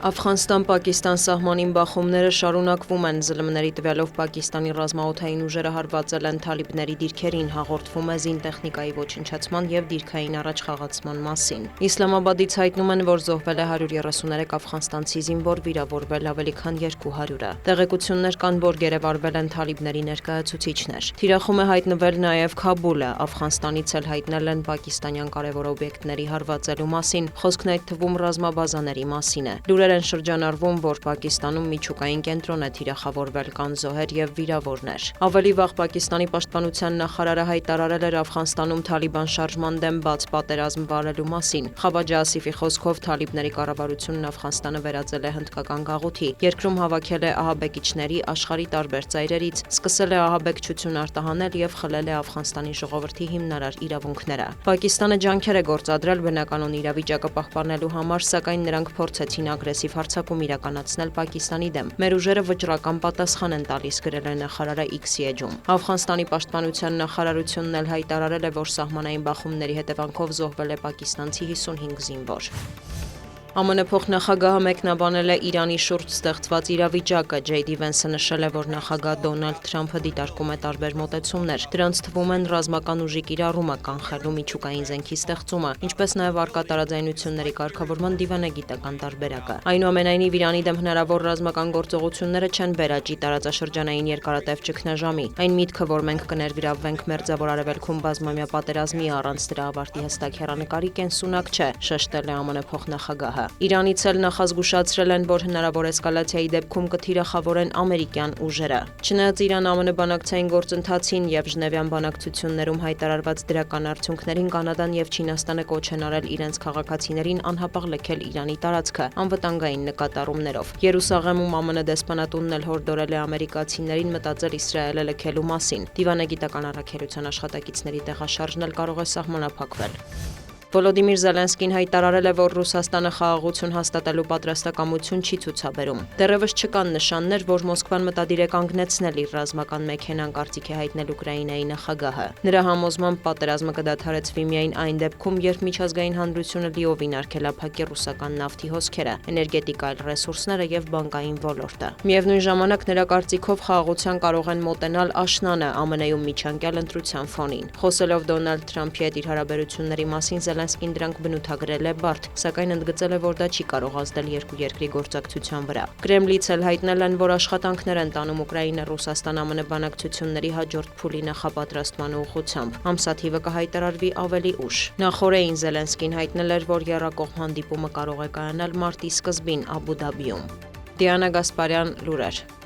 Աֆղանստան-Պակիստան սահմանին բախումները շարունակվում են, ԶԼՄ-ների տվյալով Պակիստանի ռազմաօդային ուժերը հարվածել են թալիբների դիրքերին, հաղորդվում է զինտեխնիկայի ոչնչացման և դիրքային առաջխաղացման մասին։ Իսլամաբադից հայտնում են, որ զոհվել է 133 աֆղանստանցի զինվոր, վիրավորվել ավելի քան 200-ը։ Տեղեկություններ կան, որ գերեվարվել են թալիբների ներկայացուցիչներ։ Թիրախում է հայտնվել նաև Քաբուլը, Աֆղանստանից էլ հայտնել են պակիստանյան կարևոր օբյեկտների հարվածելու մասին, խոսքն այդ թվում ռազմաբազաների մասին է։ Լուրեր են շրջանառվում, որ Պակիստանում միջուկային կենտրոն է թիրախավորվել, կան զոհեր և վիրավորներ։ Ավելի վաղ Պակիստանի պաշտպանության նախարարը հայտարարել էր Աֆղանստանում Թալիբան շարժման դեմ բաց պատերազմ վարելու մասին։ Խավաջա Ասիֆի խոսքով թալիբների կառավարությունն Աֆղանստանը վերածել է հնդկական գաղութի, երկրում հավաքել է ահաբեկիչների աշխարհի տարբեր ծայրերից, սկսել է ահաբեկչություն արտահանել և խլել է Աֆղանստանի ժողովրդի հիմնարար իրավունքները։ Պակիստանը ջանքեր է գործադրել բնականոն իրավիճակը պահպանելու համար, սակայն նրանք փորձեցին ագրեսիվ հարձակում իրականացնել Պակիստանի դեմ։ Մեր ուժերը վճռական պատասխան են տալիս, գրել է նախարարը X էջում։ Աֆղանստանի պաշտպանության նախարարությունն էլ հայտարարել է, որ սահմանային բախումների հետևանքով զոհվել է պակիստանցի 55 զինվոր։ ԱՄՆ փոխնախագահը մեկնաբանել է Իրանի շուրջ ստեղծված իրավիճակը։ Ջեյ Դի Վենսը նշել է, որ նախագահ Դոնալդ Թրամփը դիտարկում է տարբեր մոտեցումներ։ Դրանց թվում են ռազմական ուժի կիրառումը, կանխելու միջուկային զենքի ստեղծումը, ինչպես նաև առկա տարաձայնությունների կարգավորման դիվանագիտական տարբերակը։ Այնուամենայնիվ, Իրանի դեմ հնարավոր ռազմական գործողությունները չեն բերաճի տարածաշրջանային երկարատև ճգնաժամի։ Այն միտքը, որ մենք կներգրավվենք Մերձավոր Արևելքում բազմամյա պատերազմի առանց դրա ավարտի հստակ հեռանկարի, կենսունակ չէ, շեշտել է ԱՄՆ փոխնախագահը։ Իրանից էլ նախազգուշացրել են, որ հնարավոր էսկալացիայի դեպքում կթիրախավորեն ամերիկյան ուժերը։ Չնայած Իրան-ԱՄՆ բանակցային գործընթացին և Ժնևյան բանակցություններում հայտարարված դրական արդյունքներին, Կանադան և Չինաստանը կոչ են արել իրենց քաղաքացիներին անհապաղ լքել Իրանի տարածքը անվտանգային նկատառումներով։ Երուսաղեմում ԱՄՆ դեսպանատունն էլ հորդորել է ամերիկացիներին մտածել Իսրայելը լքելու մասին։ Դիվանագիտական առաքելության աշխատակիցների տեղաշարժն էլ կարող է սահմանափակվել։ Վոլոդիմիր Զելենսկին հայտարարել է, որ Ռուսաստանը խաղաղություն հաստատելու պատրաստակամություն չի ցուցաբերում։ Դեռևս չկան նշաններ, որ Մոսկվան մտադիր է կանգնեցնել իր ռազմական մեքենան, կարծիք է հայտնել Ուկրաինայի նախագահը։ Նրա համոզմամբ պատերազմը կդադարեցվի միայն այն դեպքում, երբ միջազգային հանրությունը լիովին արգելափակի ռուսական նավթի հոսքերը, էներգետիկա այլ ռեսուրսները և բանկային ոլորտը։ Միևնույն ժամանակ նրա կարծիքով խաղաղության կարող են մոտենալ աշնանը ԱՄՆ-ում միջանկյալ ընտրության ֆոնին։ Խոսելով Դոնալդ Թրամփի հետ իր հարաբերությունների մասին, Զելենսկին դրանք բնութագրել է բարդ, սակայն ընդգծել է, որ դա չի կարող ազդել երկու երկրի գործակցության վրա։ Կրեմլից էլ հայտնել են, որ աշխատանքներ են տանում Ուկրաինա-Ռուսաստան-ԱՄՆ բանակցությունների հաջորդ փուլի նախապատրաստման ուղղությամբ։ Ամսաթիվը կհայտարարվի ավելի ուշ։ Նախօրեին Զելենսկին հայտնել էր, որ եռակողմ հանդիպումը կարող է կայանալ մարտի սկզբին Աբու Դաբիում։ Դիանա Գասպարյան, լուրեր։